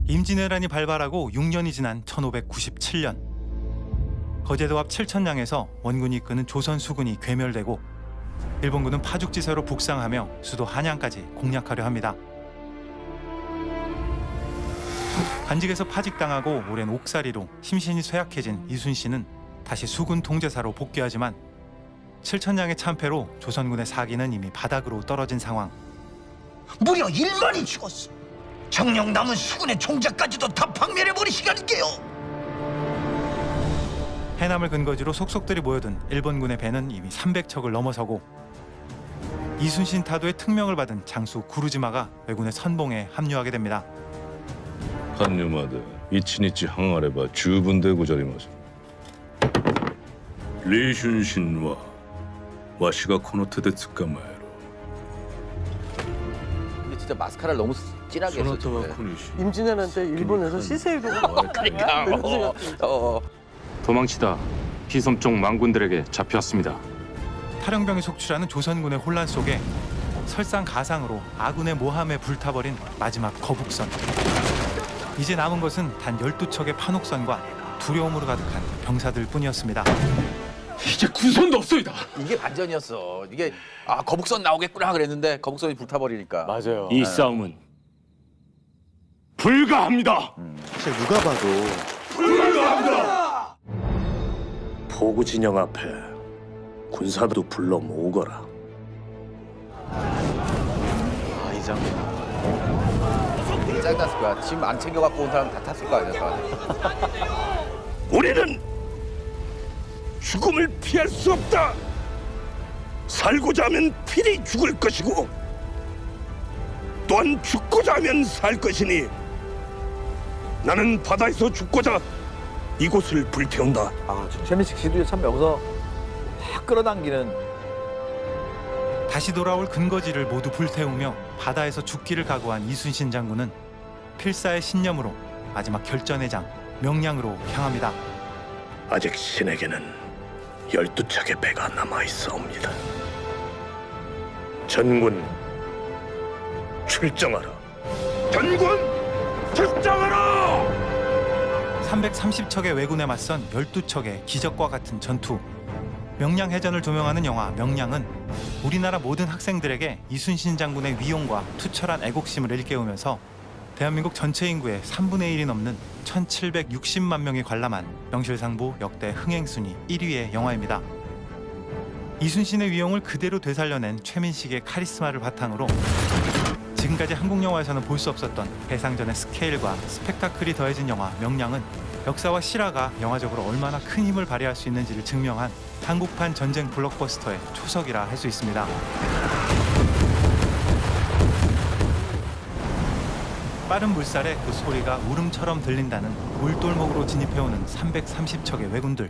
임진왜란이 발발하고 6년이 지난 1597년 거제도 앞 칠천량에서 원군이 이끄는 조선 수군이 괴멸되고 일본군은 파죽지세로 북상하며 수도 한양까지 공략하려 합니다. 관직에서 파직당하고 오랜 옥살이로 심신이 쇠약해진 이순신은 다시 수군 통제사로 복귀하지만 칠천량의 참패로 조선군의 사기는 이미 바닥으로 떨어진 상황. 무려 1만이 죽었어. 정령 남은 수군의 총재까지도 다 박멸해버리시라니까요. 해남을 근거지로 속속들이 모여든 일본군의 배는 이미 300척을 넘어서고 이순신 타도의 특명을 받은 장수 구루지마가 왜군의 선봉에 합류하게 됩니다. 搬入まで1日半あれば十分でござります。李春心はわしがこの手で捕まえる。 근데 진짜 마스카라를 너무 진하게 했어. そなたは 지금. 小西 임진왜란 때 일본에서 시세이도가 그러니까. 도망치다 피섬 쪽 망군들에게 잡혔습니다. 탈영병이 속출하는 조선군의 혼란 속에 설상가상으로 아군의 모함에 불타버린 마지막 거북선. 이제 남은 것은 단 12척의 판옥선과 두려움으로 가득한 병사들 뿐이었습니다. 이제 군선도 없소이다. 이게 반전이었어. 이게 거북선 나오겠구나 그랬는데 거북선이 불타버리니까. 맞아요. 이 싸움은 불가합니다. 사실 누가 봐도 포구 진영 앞에 군사도 불러 모으거라. 이 장면. 짜증났을 거야. 짐 안 챙겨갖고 온 사람 다 탔을 거 아니야. 우리는 죽음을 피할 수 없다. 살고자 하면 필히 죽을 것이고 또한 죽고자 하면 살 것이니 나는 바다에서 죽고자 이곳을 불태운다. 최민식 씨도 참 여기서 확 끌어당기는. 다시 돌아올 근거지를 모두 불태우며 바다에서 죽기를 각오한 이순신 장군은 필사의 신념으로 마지막 결전의 장 명량으로 향합니다. 아직 신에게는 12척의 배가 남아있사옵니다. 전군 출정하라. 전군 출정하라! 330척의 왜군에 맞선 12척의 기적과 같은 전투. 명량해전을 조명하는 영화 명량은 우리나라 모든 학생들에게 이순신 장군의 위용과 투철한 애국심을 일깨우면서 대한민국 전체 인구의 3분의 1이 넘는 1760만 명이 관람한 명실상부 역대 흥행순위 1위의 영화입니다. 이순신의 위용을 그대로 되살려낸 최민식의 카리스마를 바탕으로 지금까지 한국 영화에서는 볼 수 없었던 배상전의 스케일과 스펙타클이 더해진 영화 명량은 역사와 실화가 영화적으로 얼마나 큰 힘을 발휘할 수 있는지를 증명한 한국판 전쟁 블록버스터의 초석이라 할 수 있습니다. 빠른 물살에 그 소리가 울음처럼 들린다는 울돌목으로 진입해오는 330척의 왜군들.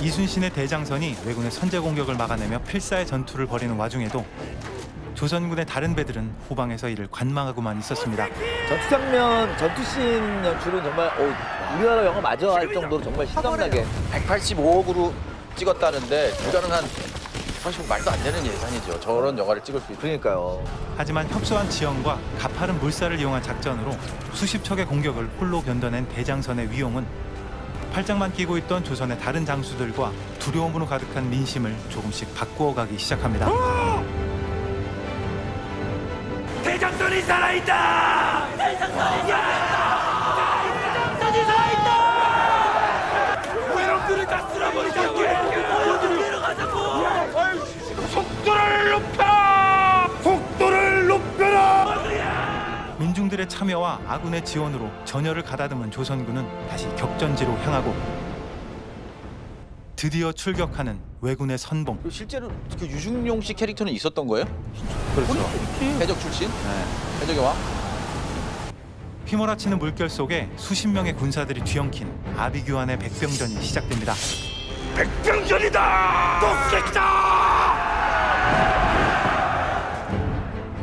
이순신의 대장선이 왜군의 선제 공격을 막아내며 필사의 전투를 벌이는 와중에도 조선군의 다른 배들은 후방에서 이를 관망하고만 있었습니다. 전투 장면, 전투씬 연출은 정말 우리나라 영화 마저 할 정도로 정말 실감나게. 185억으로 찍었다는데 이거는 한 사실 말도 안 되는 예산이죠. 저런 영화를 찍을 수 있는. 그러니까요. 하지만 협소한 지형과 가파른 물살을 이용한 작전으로 수십 척의 공격을 홀로 견뎌낸 대장선의 위용은 팔짱만 끼고 있던 조선의 다른 장수들과 두려움으로 가득한 민심을 조금씩 바꾸어가기 시작합니다. 대장선이 살아있다. 대장선이 살아있다. 대장선이 살아있다. 외놈들을 다 쓸어버리자고. 모두 내려가자고. 속도를 높여. 속도를 높여라. 민중들의 참여와 아군의 지원으로 전열을 가다듬은 조선군은 다시 격전지로 향하고 드디어 출격하는 왜군의 선봉. 실제로 그 유중용 씨 캐릭터는 있었던 거예요? 그렇죠. 해적 출신? 해적의 왕? 휘몰아치는 물결 속에 수십 명의 군사들이 뒤엉킨 아비규환의 백병전이 시작됩니다. 백병전이다!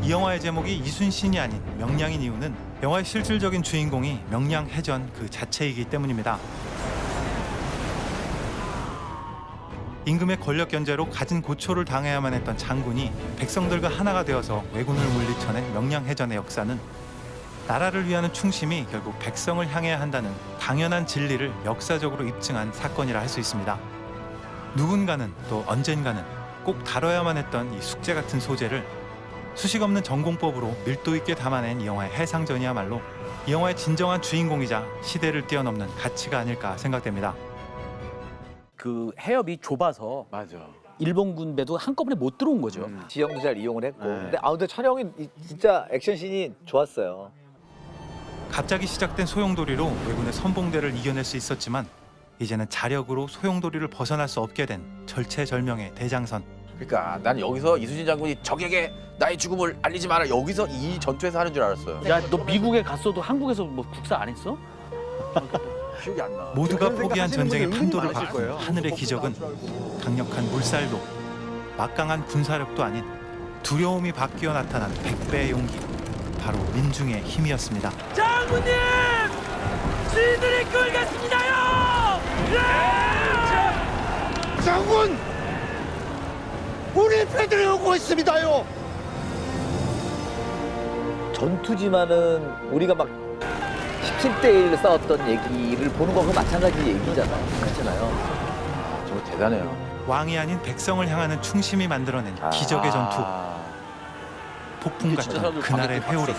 이 영화의 제목이 이순신이 아닌 명량인 이유는 영화의 실질적인 주인공이 명량해전 그 자체이기 때문입니다. 임금의 권력 견제로 갖은 고초를 당해야만 했던 장군이 백성들과 하나가 되어서 왜군을 물리쳐낸 명량해전의 역사는 나라를 위하는 충심이 결국 백성을 향해야 한다는 당연한 진리를 역사적으로 입증한 사건이라 할 수 있습니다. 누군가는 또 언젠가는 꼭 다뤄야만 했던 이 숙제 같은 소재를 수식 없는 전공법으로 밀도 있게 담아낸 이 영화의 해상전이야말로 이 영화의 진정한 주인공이자 시대를 뛰어넘는 가치가 아닐까 생각됩니다. 그 해협이 좁아서 맞아. 일본 군대도 한꺼번에 못 들어온 거죠. 지형도 잘 이용을 했고. 근데 촬영이 진짜 액션씬이 좋았어요. 갑자기 시작된 소용돌이로 왜군의 선봉대를 이겨낼 수 있었지만 이제는 자력으로 소용돌이를 벗어날 수 없게 된 절체절명의 대장선. 그러니까 난 여기서 이순신 장군이 적에게 나의 죽음을 알리지 마라. 여기서 이 전투에서 하는 줄 알았어요. 야, 너 미국에 갔어도 한국에서 뭐 국사 안 했어? 기억이 안 나. 모두가 포기한 전쟁의 판도를 많으실 바꾼 거예요. 하늘의 기적은 강력한 물살도 막강한 군사력도 아닌 두려움이 바뀌어 나타난 100배의 용기, 바로 민중의 힘이었습니다. 장군님! 신들이 끌겠습니다요! 장군! 우리 패들이 오고 있습니다요! 전투지만은 우리가 막 17대1 싸웠던 얘기를 보는 거하고 마찬가지 얘기잖아요. 그렇잖아요. 정말 대단해요. 왕이 아닌 백성을 향하는 충심이 만들어낸 기적의 전투. 폭풍 같은 그날의 회오리.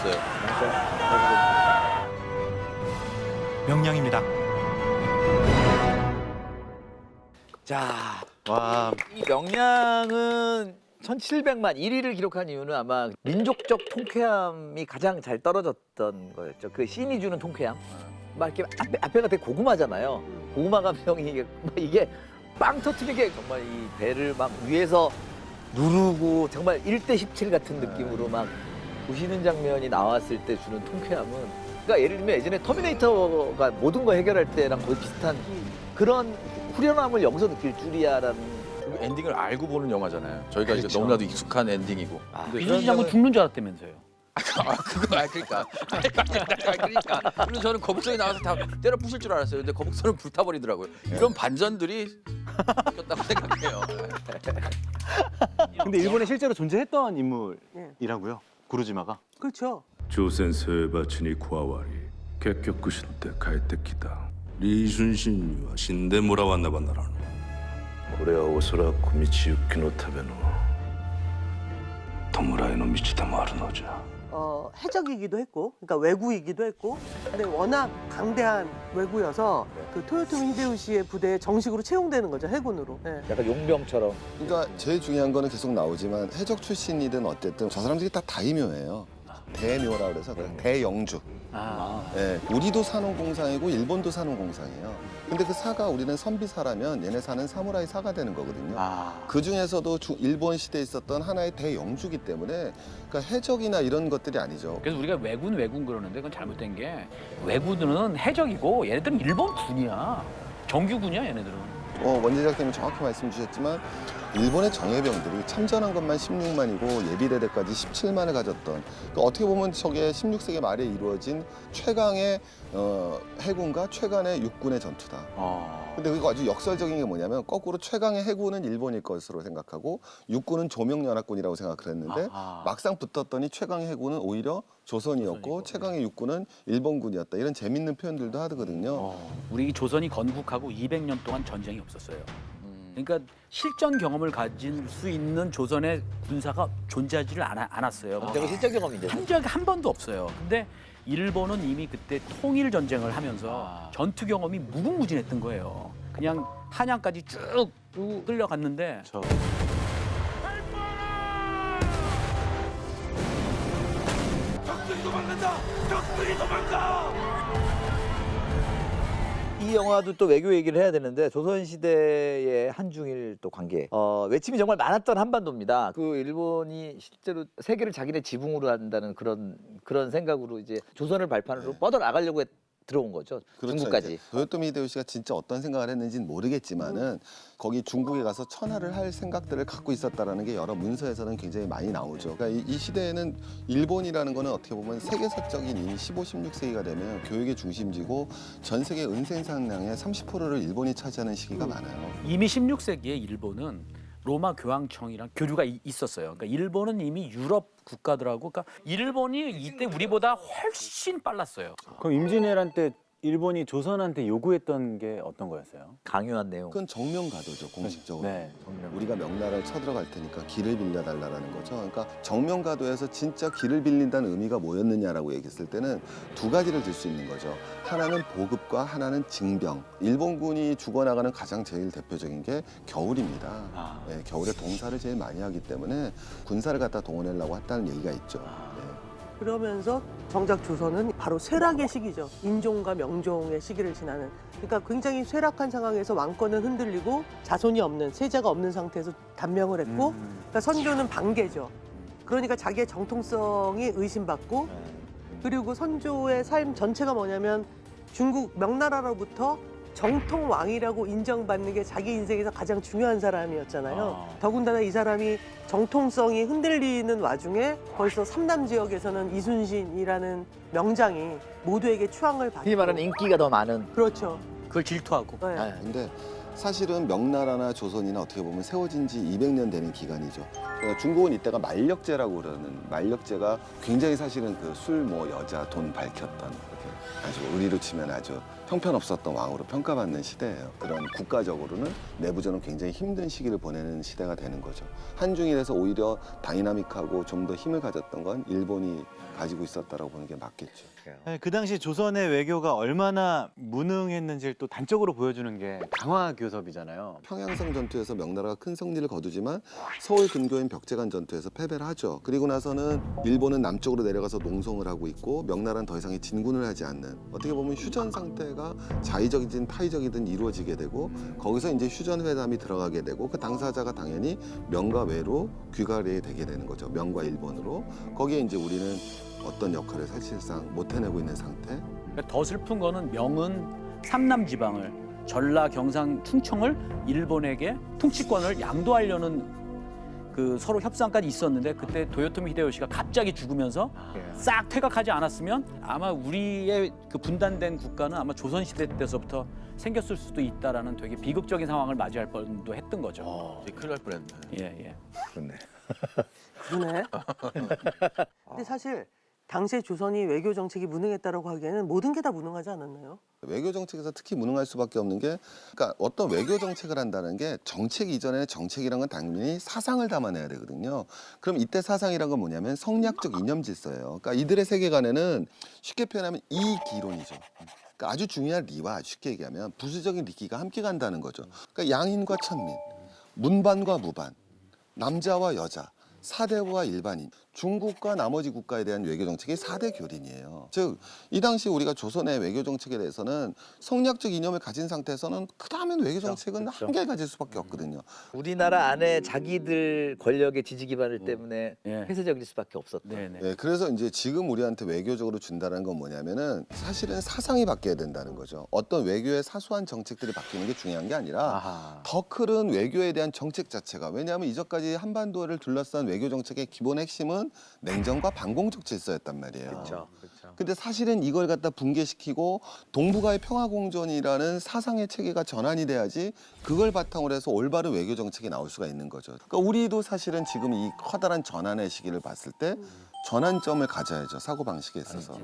명량입니다. 자, 이 명량은 1700만 1위를 기록한 이유는 아마 민족적 통쾌함이 가장 잘 떨어졌던 거였죠. 그 씬이 주는 통쾌함. 막 이렇게 앞에가 되게 고구마잖아요. 고구마 감성이 이게 빵 터트리게 정말 이 배를 막 위에서 누르고 정말 1대 17 같은 느낌으로 막 부시는 장면이 나왔을 때 주는 통쾌함은, 그러니까 예를 들면 예전에 터미네이터가 모든 거 해결할 때랑 거의 비슷한 그런 후련함을 여기서 느낄 줄이야라는. 엔딩을 알고 보는 영화잖아요. 저희가 이제 그렇죠. 너무나도 익숙한 엔딩이고. 이순신 장군 죽는 줄 알았다면서요. 그러니까. 그래서 저는 거북선이 나와서 다 때려 부실 줄 알았어요. 근데 거북선은 불타버리더라고요. 이런 반전들이 웃겼다고 생각해요. 근데 일본에 실제로 존재했던 인물이라고요? 구루지마가? 그렇죠. 조선 서해바치니 구아와리 개격구신때 가에때키다 리순신이와 신대 몰아왔나 봤나라노. 고래와 오소라 구미치 유키노 타베노 토무라이노 미치다 마르노자. 해적이기도 했고, 그러니까 왜구이기도 했고, 근데 워낙 강대한 왜구여서 그 토요토미 히데요시의 부대에 정식으로 채용되는 거죠, 해군으로. 네. 약간 용병처럼. 그러니까 제일 중요한 거는 계속 나오지만 해적 출신이든 어쨌든 저 사람들이 다 다이묘예요. 대묘라 그래서 대영주. 예, 우리도 사는 공상이고 일본도 사는 공상이에요. 근데 그 사가 우리는 선비사라면 얘네 사는 사무라이 사가 되는 거거든요. 그 중에서도 일본 시대에 있었던 하나의 대영주기 때문에 그러니까 해적이나 이런 것들이 아니죠. 그래서 우리가 왜군 그러는데 그건 잘못된 게, 왜군은 해적이고 얘네들은 일본 군이야. 정규군이야 얘네들은. 원재 작가님이 정확히 말씀 주셨지만 일본의 정예병들이 참전한 것만 16만이고 예비대대까지 17만을 가졌던, 그러니까 어떻게 보면 저게 16세기 말에 이루어진 최강의 해군과 최강의 육군의 전투다. 근데 그거 아주 역설적인 게 뭐냐면 거꾸로 최강의 해군은 일본일 것으로 생각하고 육군은 조명연합군이라고 생각을 했는데 막상 붙었더니 최강의 해군은 오히려 조선이었고 최강의 육군은 일본군이었다. 이런 재밌는 표현들도 하거든요. 우리 조선이 건국하고 200년 동안 전쟁이 없었어요. 그러니까 실전 경험을 가진 수 있는 조선의 군사가 존재하지를 않았어요. 내가 실전 경험인데. 한 번도 없어요. 근데 일본은 이미 그때 통일 전쟁을 하면서 전투 경험이 무궁무진했던 거예요. 그냥 한양까지 쭉 끌려갔는데 적들이 도망간다! 적들이 도망가! 이 영화도 또 외교 얘기를 해야 되는데 조선시대의 한중일 또 관계, 외침이 정말 많았던 한반도입니다. 그 일본이 실제로 세계를 자기네 지붕으로 한다는 그런 생각으로 이제 조선을 발판으로 뻗어 나가려고 들어온 거죠. 그렇죠, 중국까지. 이제. 도요토미 히데요시가 진짜 어떤 생각을 했는지는 모르겠지만은 거기 중국에 가서 천하를 할 생각들을 갖고 있었다라는 게 여러 문서에서는 굉장히 많이 나오죠. 그러니까 이 시대에는 일본이라는 거는 어떻게 보면 세계사적인 이 15, 16세기가 되면 교육의 중심지고 전 세계 은생 산량의 30%를 일본이 차지하는 시기가 많아요. 이미 16세기에 일본은 로마 교황청이랑 교류가 있었어요. 그러니까 일본은 이미 유럽 국가들하고, 그러니까 일본이 이때 우리보다 훨씬 빨랐어요. 그럼 임진왜란 때 일본이 조선한테 요구했던 게 어떤 거였어요? 강요한 내용. 그건 정명가도죠, 공식적으로. 네. 우리가 명나라를 쳐들어갈 테니까 길을 빌려달라는 거죠. 그러니까 정명가도에서 진짜 길을 빌린다는 의미가 뭐였느냐라고 얘기했을 때는 두 가지를 들 수 있는 거죠. 하나는 보급과 하나는 징병. 일본군이 죽어나가는 가장 제일 대표적인 게 겨울입니다. 네, 겨울에 동사를 제일 많이 하기 때문에 군사를 갖다 동원하려고 했다는 얘기가 있죠. 네. 그러면서 정작 조선은 바로 쇠락의 시기죠. 인종과 명종의 시기를 지나는. 그러니까 굉장히 쇠락한 상황에서 왕권은 흔들리고 자손이 없는, 세자가 없는 상태에서 단명을 했고, 그러니까 선조는 반개죠. 그러니까 자기의 정통성이 의심받고, 그리고 선조의 삶 전체가 뭐냐면 중국 명나라로부터 정통 왕이라고 인정받는 게 자기 인생에서 가장 중요한 사람이었잖아요. 더군다나 이 사람이 정통성이 흔들리는 와중에 벌써 삼남 지역에서는 이순신이라는 명장이 모두에게 추앙을 받고, 흔히 말하는 인기가 더 많은. 그렇죠. 그걸 질투하고. 네. 근데 사실은 명나라나 조선이나 어떻게 보면 세워진 지 200년 되는 기간이죠. 그러니까 중국은 이때가 만력제라고 그러는, 만력제가 굉장히 사실은 그 술, 뭐 여자, 돈 밝혔던, 이렇게 아주 우리로 치면 아주 형편없었던 왕으로 평가받는 시대예요. 그런 국가적으로는 내부적으로 굉장히 힘든 시기를 보내는 시대가 되는 거죠. 한중일에서 오히려 다이나믹하고 좀 더 힘을 가졌던 건 일본이 가지고 있었다라고 보는 게 맞겠죠. 네, 그 당시 조선의 외교가 얼마나 무능했는지를 또 단적으로 보여주는 게 강화교섭이잖아요. 평양성 전투에서 명나라가 큰 승리를 거두지만 서울 근교인 벽제간 전투에서 패배를 하죠. 그리고 나서는 일본은 남쪽으로 내려가서 농성을 하고 있고 명나라는 더 이상 진군을 하지 않는, 어떻게 보면 휴전 상태가 자의적이든 타의적이든 이루어지게 되고, 거기서 이제 휴전 회담이 들어가게 되고, 그 당사자가 당연히 명과 외로 귀가게 되게 되는 거죠. 명과 일본으로. 거기에 이제 우리는 어떤 역할을 사실상 못 해내고 있는 상태. 그러니까 더 슬픈 거는 명은 삼남 지방을, 전라, 경상, 충청을 일본에게 통치권을 양도하려는 그 서로 협상까지 있었는데, 그때 도요토미 히데요시가 갑자기 죽으면서 싹 퇴각하지 않았으면 아마 우리의 그 분단된 국가는 아마 조선 시대 때서부터 생겼을 수도 있다라는 되게 비극적인 상황을 맞이할 뻔도 했던 거죠. 큰일 날 뻔했네. 예. 그렇네. 그러네. 근데 사실 당시에 조선이 외교 정책이 무능했다라고 하기에는 모든 게 다 무능하지 않았나요? 외교 정책에서 특히 무능할 수밖에 없는 게, 그러니까 어떤 외교 정책을 한다는 게 정책 이전에 정책이란 건 당연히 사상을 담아내야 되거든요. 그럼 이때 사상이란 건 뭐냐면 성리학적 이념 질서예요. 그러니까 이들의 세계관에는 쉽게 표현하면 이기론이죠. 그러니까 아주 중요한 리와 쉽게 얘기하면 부수적인 리기가 함께 간다는 거죠. 그러니까 양인과 천민, 문반과 무반, 남자와 여자, 사대부와 일반인, 중국과 나머지 국가에 대한 외교 정책이 4대 교린이에요. 즉, 이 당시 우리가 조선의 외교 정책에 대해서는 성리학적 이념을 가진 상태에서는 그 다음엔 외교 정책은 한계를 가질 수밖에 없거든요. 우리나라 안에 자기들 권력의 지지 기반을 때문에 폐쇄적일 수밖에 없었다. 네, 그래서 이제 지금 우리한테 외교적으로 준다는 건 뭐냐면은 사실은 사상이 바뀌어야 된다는 거죠. 어떤 외교의 사소한 정책들이 바뀌는 게 중요한 게 아니라 더 큰 외교에 대한 정책 자체가, 왜냐하면 이전까지 한반도를 둘러싼 외교 정책의 기본 핵심은 냉전과 반공적 질서였단 말이에요. 그렇죠. 근데 사실은 이걸 갖다 붕괴시키고 동북아의 평화공존이라는 사상의 체계가 전환이 돼야지 그걸 바탕으로 해서 올바른 외교 정책이 나올 수가 있는 거죠. 그러니까 우리도 사실은 지금 이 커다란 전환의 시기를 봤을 때 전환점을 가져야죠. 사고방식에 있어서.